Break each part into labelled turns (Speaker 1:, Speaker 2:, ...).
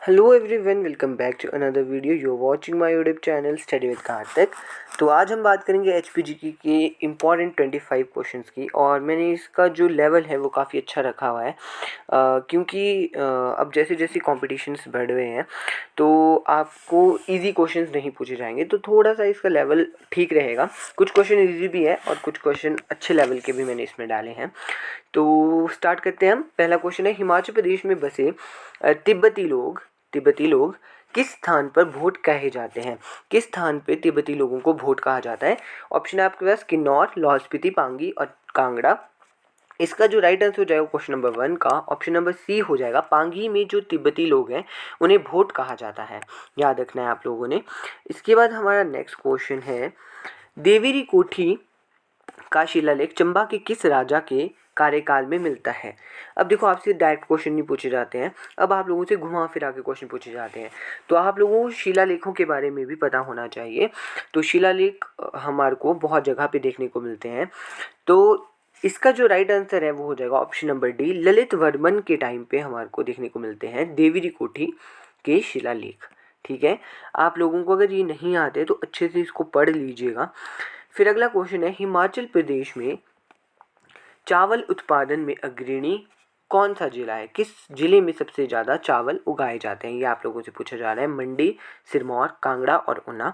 Speaker 1: Hello everyone, welcome back to another video. You are watching my YouTube channel study with Kartik. तो आज हम बात करेंगे एचपीजीके के इम्पॉर्टेंट 25 क्वेश्चंस की। और मैंने इसका जो लेवल है वो काफ़ी अच्छा रखा हुआ है, क्योंकि अब जैसे जैसे कॉम्पिटिशन्स बढ़ रहे हैं तो आपको इजी क्वेश्चंस नहीं पूछे जाएंगे, तो थोड़ा सा इसका लेवल ठीक रहेगा। कुछ क्वेश्चन इजी भी है और कुछ क्वेश्चन अच्छे लेवल के भी मैंने इसमें डाले हैं। तो स्टार्ट करते हैं हम। पहला क्वेश्चन है, हिमाचल प्रदेश में बसे तिब्बती लोग किस स्थान पर भोट कहे जाते हैं? किस स्थान पे तिब्बती लोगों को भोट कहा जाता है? ऑप्शन है आपके पास किन्नौर, लाहौल स्पीति, पांगी और कांगड़ा। इसका जो राइट आंसर हो जाएगा क्वेश्चन नंबर 1 का ऑप्शन नंबर सी हो जाएगा। पांगी में जो तिब्बती लोग हैं उन्हें भोट कहा जाता है, याद रखना है आप लोगों ने। इसके बाद हमारा नेक्स्ट क्वेश्चन है, देवीरी कोठी का शिलालेख चंबा के किस राजा के कार्यकाल में मिलता है? अब देखो, आपसे डायरेक्ट क्वेश्चन नहीं पूछे जाते हैं, अब आप लोगों से घुमा फिरा के क्वेश्चन पूछे जाते हैं। तो आप लोगों को शिलालेखों के बारे में भी पता होना चाहिए। तो शिलालेख हमारे को बहुत जगह पे देखने को मिलते हैं। तो इसका जो राइट आंसर है वो हो जाएगा option number D. Lalit Varman के टाइम पे हमारे को देखने को मिलते हैं देवीरी कोठी के शिलालेख। ठीक है, आप लोगों को अगर ये नहीं आते तो अच्छे से इसको पढ़ लीजिएगा। फिर अगला क्वेश्चन है, हिमाचल प्रदेश में चावल उत्पादन में अग्रणी कौन सा जिला है? किस जिले में सबसे ज़्यादा चावल उगाए जाते हैं? ये आप लोगों से पूछा जा रहा है। मंडी, सिरमौर, कांगड़ा और ऊना।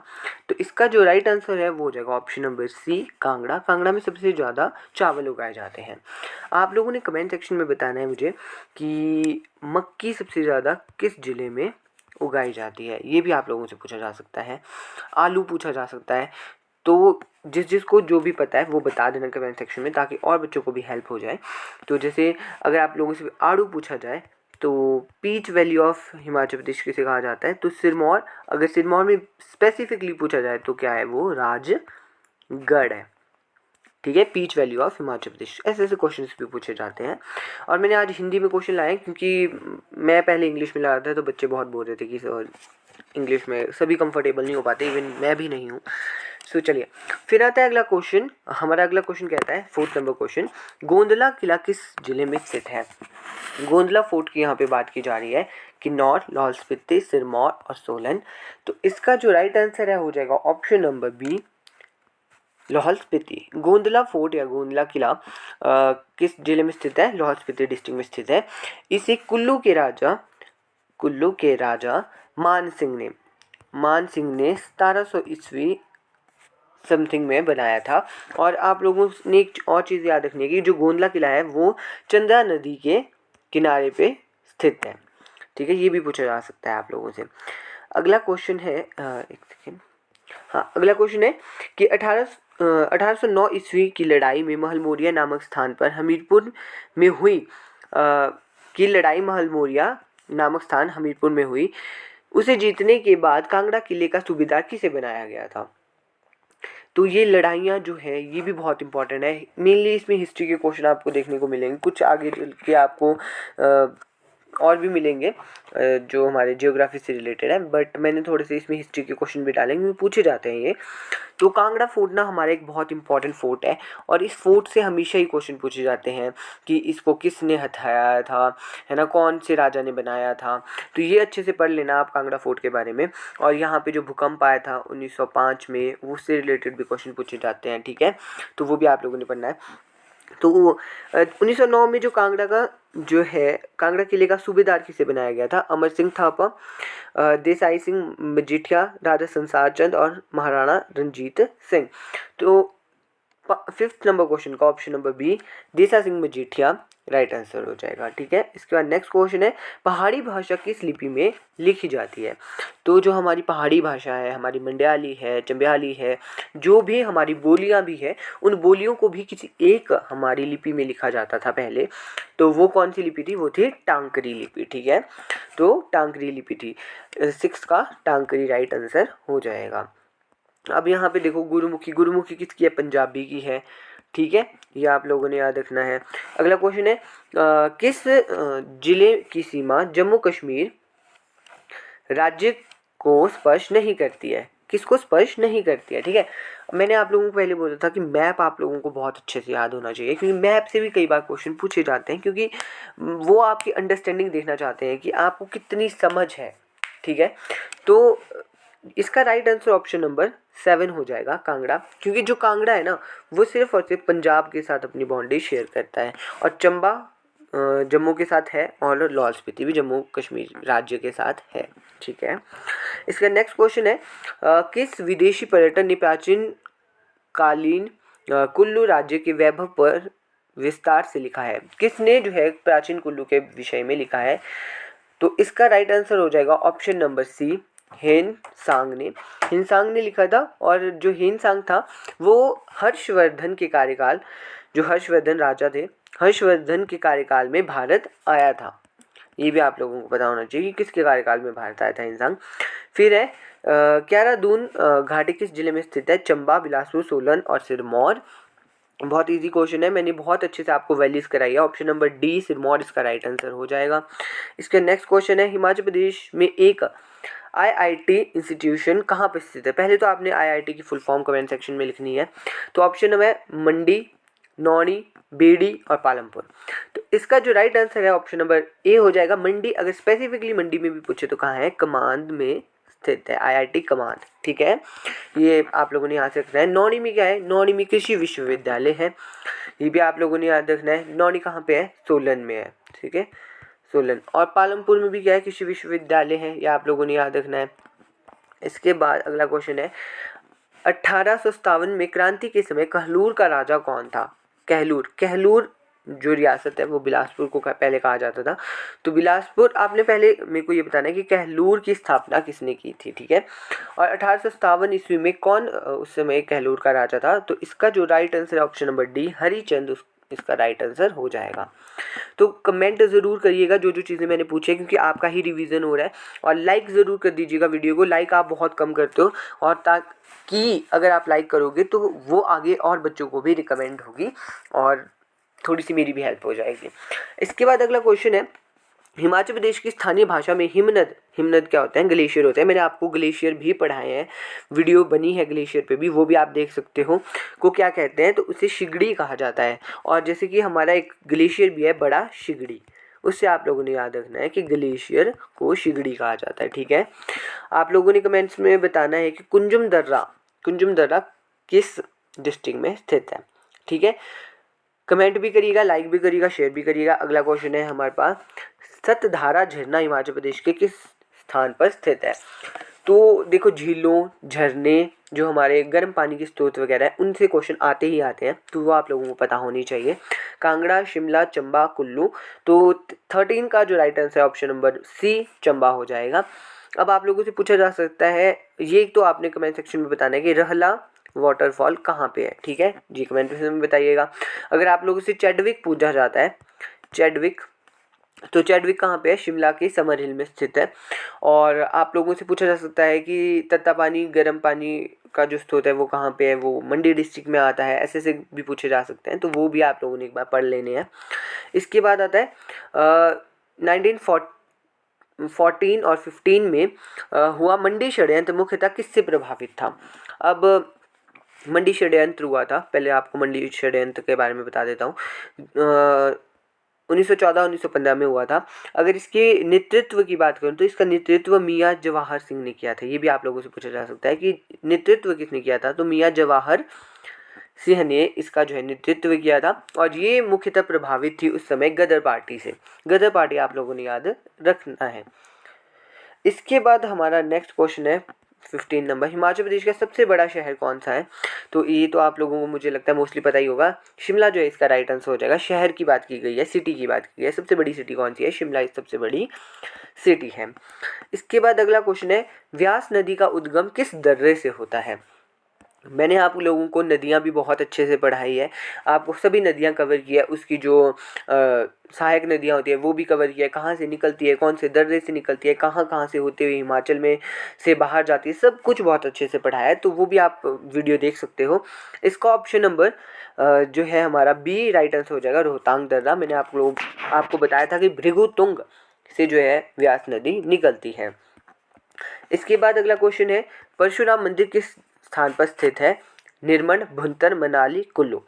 Speaker 1: तो इसका जो राइट आंसर है वो हो जाएगा option number C, Kangra. Kangra में सबसे ज़्यादा चावल उगाए जाते हैं। आप लोगों ने कमेंट सेक्शन में बताना है मुझे कि मक्की सबसे ज़्यादा किस जिले में उगाई जाती है, ये भी आप लोगों से पूछा जा सकता है। आलू पूछा जा सकता है। तो जिसको जो भी पता है वो बता देना कमेंट सेक्शन में, ताकि और बच्चों को भी हेल्प हो जाए। तो जैसे अगर आप लोगों से आड़ू पूछा जाए तो peach valley of Himachal Pradesh किसे कहा जाता है? तो सिरमौर। अगर सिरमौर में स्पेसिफिकली पूछा जाए तो क्या है वो? राजगढ़ है। ठीक है, peach valley of Himachal Pradesh. ऐसे ऐसे क्वेश्चन भी पूछे जाते हैं। और मैंने आज हिंदी में क्वेश्चन लाए क्योंकि मैं पहले इंग्लिश में ला रहा था तो बच्चे बहुत बोल रहे थे कि सर इंग्लिश में सभी कंफर्टेबल नहीं हो पाते, इवन मैं भी नहीं हूँ। सो चलिए, फिर आता है अगला क्वेश्चन। हमारा अगला क्वेश्चन कहता है, 4th नंबर क्वेश्चन, गोंदला किला किस जिले में स्थित है? गोंदला फोर्ट की यहाँ पे बात की जा रही है। किन्नौर, लाहौल स्पीति, सिरमौर और सोलन। तो इसका जो राइट आंसर है हो जाएगा option number B, Lahaul Spiti. Gondla fort या गोंदला किला किस जिले में स्थित है? लाहौल स्पीति डिस्ट्रिक्ट में स्थित है। इसे कुल्लू के राजा मान सिंह ने 1700 ईस्वी समथिंग में बनाया था। और आप लोगों ने एक और चीज़ याद रखनी है कि जो गोंदला किला है वो चंद्रा नदी के किनारे पे स्थित है। ठीक है, ये भी पूछा जा सकता है आप लोगों से। अगला क्वेश्चन है, एक सेकेंड। हाँ, अगला क्वेश्चन है कि 1809 ईस्वी की लड़ाई में महलमोरिया नामक स्थान पर हमीरपुर में हुई उसे जीतने के बाद कांगड़ा किले का सूबेदार किसे बनाया गया था? तो ये लड़ाइयाँ जो है ये भी बहुत इंपॉर्टेंट है। मेनली इसमें हिस्ट्री के क्वेश्चन आपको देखने को मिलेंगे, कुछ आगे चल के आपको और भी मिलेंगे जो हमारे जियोग्राफी से रिलेटेड है, बट मैंने थोड़े से इसमें हिस्ट्री के क्वेश्चन भी डालेंगे, पूछे जाते हैं ये। तो कांगड़ा फोर्ट ना हमारा एक बहुत इंपॉर्टेंट फोर्ट है और इस फोर्ट से हमेशा ही क्वेश्चन पूछे जाते हैं कि इसको किसने हथियाया था, है ना, कौन से राजा ने बनाया था। तो ये अच्छे से पढ़ लेना आप कांगड़ा फोर्ट के बारे में। और यहाँ पे जो भूकंप आया था 1905 में, उससे रिलेटेड भी क्वेश्चन पूछे जाते हैं। ठीक है, तो वो भी आप लोगों ने पढ़ना है। तो 1909 में जो कांगड़ा किले का सूबेदार किसे बनाया गया था? अमर सिंह थापा, देसाई सिंह मजीठिया, राजा संसार चंद और महाराणा रंजीत सिंह। तो 5th नंबर क्वेश्चन का ऑप्शन नंबर बी, देसा सिंह मजीठिया राइट आंसर हो जाएगा। ठीक है, इसके बाद नेक्स्ट क्वेश्चन है, पहाड़ी भाषा किस लिपि में लिखी जाती है? तो जो हमारी पहाड़ी भाषा है, हमारी मंडयाली है, चंबयाली है, जो भी हमारी बोलियां भी है, उन बोलियों को भी किसी एक हमारी लिपि में लिखा जाता था पहले। तो वो कौन सी लिपि थी? वो थी टांकरी लिपि। ठीक है, तो टांकरी लिपि थी। 6 का टांकरी राइट आंसर हो जाएगा। अब यहाँ पे देखो, गुरुमुखी किसकी है? पंजाबी की है। ठीक है, ये आप लोगों ने याद रखना है। अगला क्वेश्चन है, किस जिले की सीमा जम्मू कश्मीर राज्य को स्पर्श नहीं करती है? किसको स्पर्श नहीं करती है? ठीक है, मैंने आप लोगों को पहले बोला था कि मैप आप लोगों को बहुत अच्छे से याद होना चाहिए, क्योंकि मैप से भी कई बार क्वेश्चन पूछे जाते हैं, क्योंकि वो आपकी अंडरस्टैंडिंग देखना चाहते हैं कि आपको कितनी समझ है। ठीक है, तो इसका राइट आंसर ऑप्शन नंबर 7 हो जाएगा, कांगड़ा। क्योंकि जो कांगड़ा है ना, वो सिर्फ और सिर्फ पंजाब के साथ अपनी बाउंड्री शेयर करता है, और चंबा जम्मू के साथ है, और लाहौल स्पीति भी जम्मू कश्मीर राज्य के साथ है। ठीक है, इसका नेक्स्ट क्वेश्चन है किस विदेशी पर्यटन ने प्राचीन कालीन कुल्लू राज्य के वैभव पर विस्तार से लिखा है? किसने जो है प्राचीन कुल्लू के विषय में लिखा है? तो इसका राइट आंसर हो जाएगा ऑप्शन नंबर सी, हिनसांग ने। हिनसांग ने लिखा था, और जो हिनसांग था वो हर्षवर्धन के कार्यकाल, जो हर्षवर्धन राजा थे, हर्षवर्धन के कार्यकाल में भारत आया था। ये भी आप लोगों को पता होना चाहिए कि किसके कार्यकाल में भारत आया था हिनसांग। फिर है क्यारादून घाटी किस जिले में स्थित है? चंबा, बिलासपुर, सोलन और सिरमौर। बहुत इजी क्वेश्चन है, मैंने बहुत अच्छे से आपको वैल्यूज कराई है। ऑप्शन नंबर डी, सिरमौर, इसका राइट आंसर हो जाएगा। इसका नेक्स्ट क्वेश्चन है हिमाचल प्रदेश में एक आईआईटी इंस्टीट्यूशन कहाँ पर स्थित है? पहले तो आपने आईआईटी की फुल फॉर्म कमेंट सेक्शन में लिखनी है। तो ऑप्शन नंबर मंडी, नौणी, बेड़ी और पालमपुर। तो इसका जो राइट आंसर है ऑप्शन नंबर ए हो जाएगा, मंडी। अगर स्पेसिफिकली मंडी में भी पूछे तो कहाँ है? कमांद में स्थित है, आईआईटी कमांद। ठीक है, ये आप लोगों ने याद रखना है। नौणी में क्या है? नौणी में कृषि विश्वविद्यालय है, ये भी आप लोगों ने याद रखना है। नौणी कहाँ पे है? सोलन में है। ठीक है, सोलन। और पालमपुर में भी क्या है? कृषि विश्वविद्यालय है, ये आप लोगों ने याद रखना है। इसके बाद अगला क्वेश्चन है 1857 में क्रांति के समय कहलूर का राजा कौन था? कहलूर, कहलूर जो रियासत है वो बिलासपुर को पहले कहा जाता था। तो बिलासपुर, आपने पहले मेरे को ये बताना है कि कहलूर की स्थापना किसने की थी। ठीक है, और 1857 ईस्वी में कौन उस समय कहलूर का राजा था? तो इसका जो राइट आंसर है ऑप्शन नंबर डी, हरिचंद, इसका राइट आंसर हो जाएगा। तो कमेंट ज़रूर करिएगा जो जो चीज़ें मैंने पूछी है, क्योंकि आपका ही रिवीजन हो रहा है। और लाइक ज़रूर कर दीजिएगा वीडियो को, लाइक आप बहुत कम करते हो, और ताकि अगर आप लाइक करोगे तो वो आगे और बच्चों को भी रिकमेंड होगी, और थोड़ी सी मेरी भी हेल्प हो जाएगी। इसके बाद अगला क्वेश्चन है हिमाचल प्रदेश की स्थानीय भाषा में हिमनद, हिमनद क्या होता है? ग्लेशियर होता है। मैंने आपको ग्लेशियर भी पढ़ाए हैं, वीडियो बनी है ग्लेशियर पे भी, वो भी आप देख सकते हो। को क्या कहते हैं? तो उसे शिगड़ी कहा जाता है। और जैसे कि हमारा एक ग्लेशियर भी है बड़ा शिगड़ी, उससे आप लोगों ने याद रखना है कि ग्लेशियर को शिगड़ी कहा जाता है। ठीक है, आप लोगों ने कमेंट्स में बताना है कि कुंजुम दर्रा, कुंजुम दर्रा किस डिस्ट्रिक्ट में स्थित है। ठीक है, कमेंट भी करिएगा, लाइक भी करिएगा, शेयर भी करिएगा। अगला क्वेश्चन है हमारे पास सतधारा झरना हिमाचल प्रदेश के किस स्थान पर स्थित है? तो देखो, झीलों, झरने जो हमारे गर्म पानी के स्रोत वगैरह है, उनसे क्वेश्चन आते ही आते हैं, तो वो आप लोगों को पता होनी चाहिए। कांगड़ा, शिमला, चंबा, कुल्लू। तो 13 का जो राइट आंसर है ऑप्शन नंबर सी, चंबा हो जाएगा। अब आप लोगों से पूछा जा सकता है, ये तो आपने कमेंट सेक्शन में बताना है कि रहला वाटरफॉल कहाँ पे है। ठीक है जी, कमेंट में बताइएगा। अगर आप लोगों से चैडविक पूछा जाता है, चैडविक, तो चैडविक कहाँ पे है? शिमला के समर हिल में स्थित है। और आप लोगों से पूछा जा सकता है कि तत्ता पानी, गर्म पानी का जो स्रोत है वो कहाँ पे है? वो मंडी डिस्ट्रिक्ट में आता है। ऐसे भी पूछे जा सकते हैं, तो वो भी आप लोगों ने एक बार पढ़ लेने हैं। इसके बाद आता है 1914 और 15 में हुआ मंडी षड्यंत्र मुख्यतः किससे प्रभावित था? अब मंडी षड्यंत्र हुआ था, पहले आपको मंडी षड्यंत्र के बारे में बता देता हूँ। 1914-1915 में हुआ था। अगर इसके नेतृत्व की बात करूँ तो इसका नेतृत्व मियाँ जवाहर सिंह ने किया था। ये भी आप लोगों से पूछा जा सकता है कि नेतृत्व किसने किया था? तो मियाँ जवाहर सिंह ने इसका जो है नेतृत्व किया था। और ये मुख्यतः प्रभावित थी उस समय गदर पार्टी से। गदर पार्टी आप लोगों ने याद रखना है। इसके बाद हमारा नेक्स्ट क्वेश्चन है 15 नंबर, हिमाचल प्रदेश का सबसे बड़ा शहर कौन सा है? तो ये तो आप लोगों को मुझे लगता है मोस्टली पता ही होगा। शिमला जो है इसका राइट आंसर हो जाएगा। शहर की बात की गई है, सिटी की बात की गई है, सबसे बड़ी सिटी कौन सी है? शिमला सबसे बड़ी सिटी है। इसके बाद अगला क्वेश्चन है व्यास नदी का उद्गम किस दर्रे से होता है? मैंने आप लोगों को नदियाँ भी बहुत अच्छे से पढ़ाई है, आपको सभी नदियाँ कवर किया है। उसकी जो सहायक नदियाँ होती है वो भी कवर किया है, कहाँ से निकलती है, कौन से दर्रे से निकलती है, कहाँ कहाँ से होते हुए हिमाचल में से बाहर जाती है, सब कुछ बहुत अच्छे से पढ़ाया है। तो वो भी आप वीडियो देख सकते हो। इसका ऑप्शन नंबर जो है हमारा बी राइट आंसर हो जाएगा, रोहतांग दर्रा। मैंने आपको बताया था कि भृगुतुंग से जो है व्यास नदी निकलती है। इसके बाद अगला क्वेश्चन है परशुराम मंदिर किस स्थान पर स्थित है? निर्मंड, भुंतर, मनाली, कुल्लू।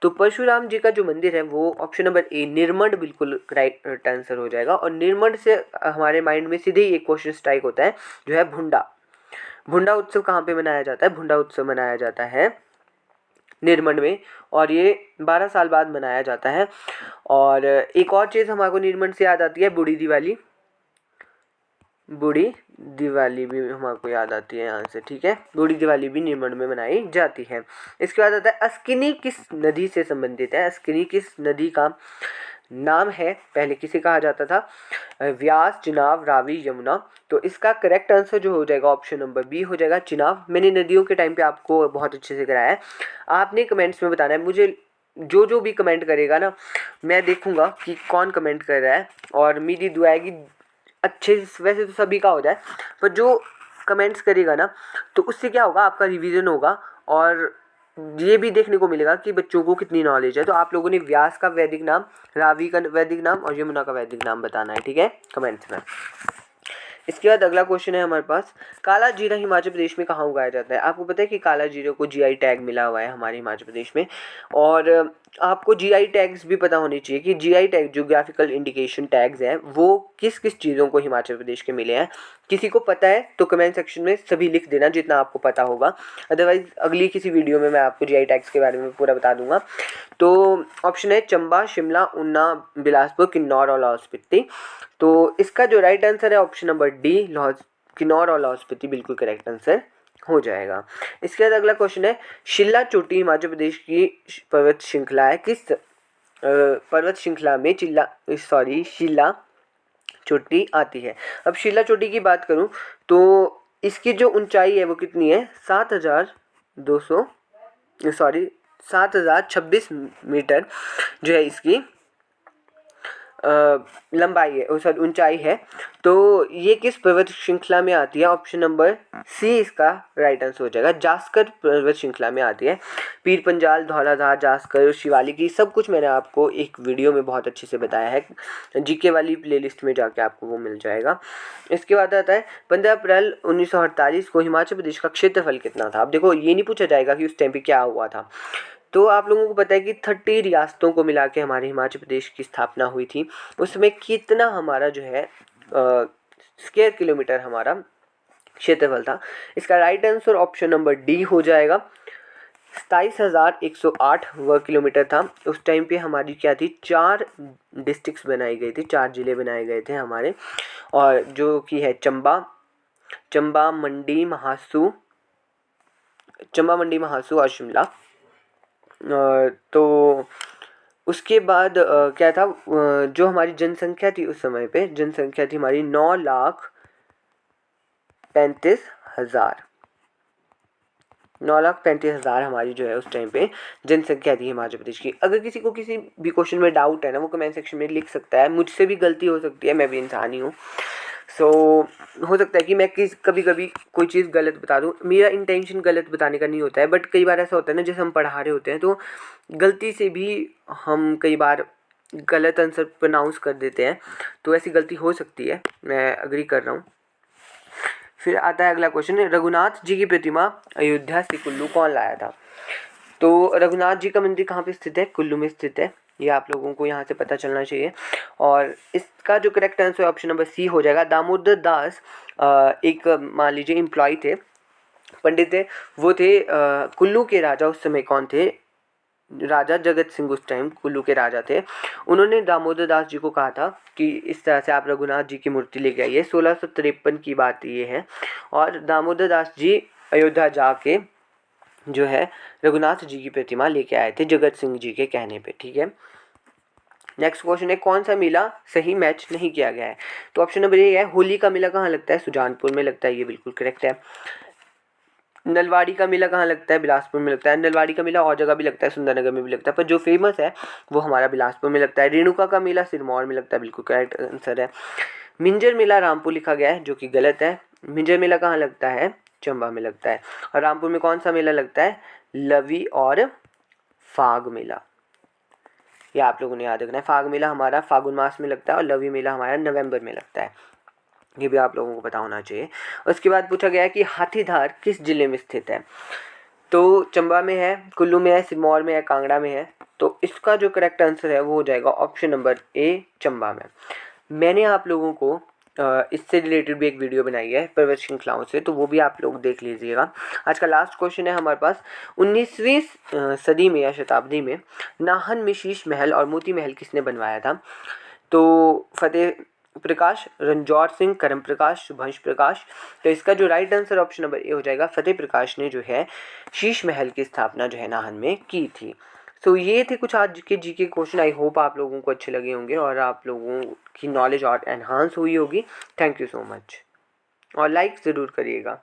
Speaker 1: तो परशुराम जी का जो मंदिर है वो ऑप्शन नंबर ए निर्मंड बिल्कुल राइट आंसर हो जाएगा। और निर्मंड से हमारे माइंड में सीधे ही एक क्वेश्चन स्ट्राइक होता है जो है भुंडा। भुंडा उत्सव कहाँ पे मनाया जाता है? भुंडा उत्सव मनाया जाता है निर्मंड में, और ये 12 साल बाद मनाया जाता है। और एक और चीज़ हमारे को निर्मंड से याद आती है, बूढ़ी दिवाली। बूढ़ी दिवाली भी हमारे को याद आती है यहाँ से, ठीक है। बूढ़ी दिवाली भी निर्मंड में मनाई जाती है। इसके बाद आता है अस्किनी किस नदी से संबंधित है? अस्किनी किस नदी का नाम है? पहले किसे कहा जाता था? व्यास, चिनाब, रावी, यमुना। तो इसका करेक्ट आंसर जो हो जाएगा ऑप्शन नंबर बी हो जाएगा, चिनाब। मैंने नदियों के टाइम पे आपको बहुत अच्छे से कराया है। आपने कमेंट्स में बताना है मुझे, जो भी कमेंट करेगा ना, मैं देखूंगा कि कौन कमेंट कर रहा है, और मेरी दुआ है कि अच्छे, वैसे तो सभी का हो जाए, पर जो कमेंट्स करेगा ना, तो उससे क्या होगा, आपका रिवीजन होगा, और ये भी देखने को मिलेगा कि बच्चों को कितनी नॉलेज है। तो आप लोगों ने व्यास का वैदिक नाम, रावी का वैदिक नाम और यमुना का वैदिक नाम बताना है, ठीक है, कमेंट्स में। इसके बाद अगला क्वेश्चन है हमारे पास, काला जीरा हिमाचल प्रदेश में कहाँ उगाया जाता है? आपको पता है कि काला जीरे को जीआई टैग मिला हुआ है हमारे हिमाचल प्रदेश में। और आपको जीआई टैग्स भी पता होनी चाहिए कि GI tag, geographical indication tags हैं, वो किस किस चीज़ों को हिमाचल प्रदेश के मिले हैं। किसी को पता है तो कमेंट सेक्शन में सभी लिख देना जितना आपको पता होगा, अदरवाइज अगली किसी वीडियो में मैं आपको जीआई टैग्स के बारे में पूरा बता दूंगा। तो ऑप्शन है चंबा, शिमला, ऊना, बिलासपुर, किन्नौर और लाहौल स्पीति। तो इसका जो राइट आंसर है ऑप्शन नंबर डी, किन्नौर और लाहौल स्पीति बिल्कुल करेक्ट आंसर हो जाएगा। इसके बाद अगला क्वेश्चन है, शिला चोटी हिमाचल प्रदेश की पर्वत श्रृंखला है, किस पर्वत श्रृंखला में शिला चोटी आती है? अब शिला चोटी की बात करूं तो इसकी जो ऊंचाई है वो कितनी है? 7,026 मीटर जो है इसकी लंबाई है, सॉरी ऊंचाई है। तो ये किस पर्वत श्रृंखला में आती है? ऑप्शन नंबर सी इसका राइट आंसर हो जाएगा, जास्कर पर्वत श्रृंखला में आती है। पीर पंजाल, धौलाधार, जास्कर, शिवालिक, ये सब कुछ मैंने आपको एक वीडियो में बहुत अच्छे से बताया है, जीके वाली प्लेलिस्ट में जाके आपको वो मिल जाएगा। इसके बाद आता है 15 अप्रैल 1948 को हिमाचल प्रदेश का क्षेत्रफल कितना था? अब देखो, ये नहीं पूछा जाएगा कि उस टाइम पे क्या हुआ था। तो आप लोगों को पता है कि 30 रियासतों को मिला के हमारे हिमाचल प्रदेश की स्थापना हुई थी। उसमें कितना हमारा जो है स्क्वायर किलोमीटर हमारा क्षेत्रफल था? इसका right answer option number D हो जाएगा, 27,108 वर्ग किलोमीटर था। उस टाइम पे हमारी क्या थी, 4 डिस्ट्रिक्ट्स बनाई गई थी, 4 जिले बनाए गए थे हमारे, और जो कि है चंबा, मंडी, महासू और शिमला। तो उसके बाद क्या था, जो हमारी जनसंख्या थी उस समय पे, जनसंख्या थी हमारी 9,35,000। 9,35,000 हमारी जो है उस टाइम पे जनसंख्या थी हिमाचल प्रदेश की। अगर किसी को किसी भी क्वेश्चन में डाउट है ना, वो कमेंट सेक्शन में लिख सकता है। मुझसे भी गलती हो सकती है, मैं भी इंसान ही हूँ। हो सकता है कि मैं कभी कभी कोई चीज़ गलत बता दूँ, मेरा इंटेंशन गलत बताने का नहीं होता है, बट कई बार ऐसा होता है ना, जैसे हम पढ़ा रहे होते हैं तो गलती से भी हम कई बार गलत आंसर प्रोनाउंस कर देते हैं, तो ऐसी गलती हो सकती है, मैं अग्री कर रहा हूँ। फिर आता है अगला क्वेश्चन, रघुनाथ जी की प्रतिमा अयोध्या से कुल्लू कौन लाया था? तो रघुनाथ जी का मंदिर कहाँ पे स्थित है? कुल्लू में स्थित है, ये आप लोगों को यहाँ से पता चलना चाहिए। और इसका जो करेक्ट आंसर है ऑप्शन नंबर सी हो जाएगा। दामोदर दास एक मान लीजिए एम्प्लॉय थे, पंडित थे, वो थे कुल्लू के राजा। उस समय कौन थे? राजा जगत सिंह उस टाइम कुल्लू के राजा थे। उन्होंने दामोदर दास जी को कहा था कि इस तरह से आप रघुनाथ जी की मूर्ति लेके आइए। 1653 की बात ये है, और दामोदर दास जी अयोध्या जाके जो है रघुनाथ जी की प्रतिमा लेके आए थे जगत सिंह जी के कहने पे, ठीक है। नेक्स्ट क्वेश्चन है, कौन सा मेला सही मैच नहीं किया गया है? तो ऑप्शन नंबर ए है, होली का मेला कहाँ लगता है? सुजानपुर में लगता है, ये बिल्कुल करेक्ट है। नलवाड़ी का मेला कहाँ लगता है? बिलासपुर में लगता है। नलवाड़ी का मेला और जगह भी लगता है, सुंदरनगर में भी लगता है, पर जो फेमस है वो हमारा बिलासपुर में लगता है। रेणुका का मेला सिरमौर में लगता है, बिल्कुल करेक्ट आंसर है। मिंजर मेला रामपुर लिखा गया है, जो कि गलत है। मिंजर मेला कहाँ लगता है? चंबा में लगता है। और रामपुर में कौन सा मेला लगता है? लवी और फाग मेला, ये आप लोगों ने याद रखना है। फाग मेला हमारा फागुन मास में लगता है और लवी मेला हमारा नवंबर में लगता है, ये भी आप लोगों को पता होना चाहिए। उसके बाद पूछा गया है कि हाथीधार किस जिले में स्थित है? तो चंबा में है, कुल्लू में है, सिरमौर में है, कांगड़ा में है। तो इसका जो करेक्ट आंसर है वो हो जाएगा ऑप्शन नंबर ए, चंबा में। मैंने आप लोगों को इससे रिलेटेड भी एक वीडियो बनाई है पर्वत श्रृंखलाओं से, तो वो भी आप लोग देख लीजिएगा। आज का लास्ट क्वेश्चन है हमारे पास, 19वीं सदी में या शताब्दी में नाहन में शीश महल और मोती महल किसने बनवाया था? तो फतेह प्रकाश, रणजौर सिंह, करम प्रकाश, सुभंश प्रकाश। तो इसका जो right answer option number A हो जाएगा, फतेह प्रकाश ने जो है शीश महल की स्थापना जो है नाहन में की थी। सो ये थे कुछ आज के जीके क्वेश्चन। आई होप आप लोगों को अच्छे लगे होंगे और आप लोगों की नॉलेज और एनहांस हुई होगी। थैंक यू सो मच और लाइक ज़रूर करिएगा।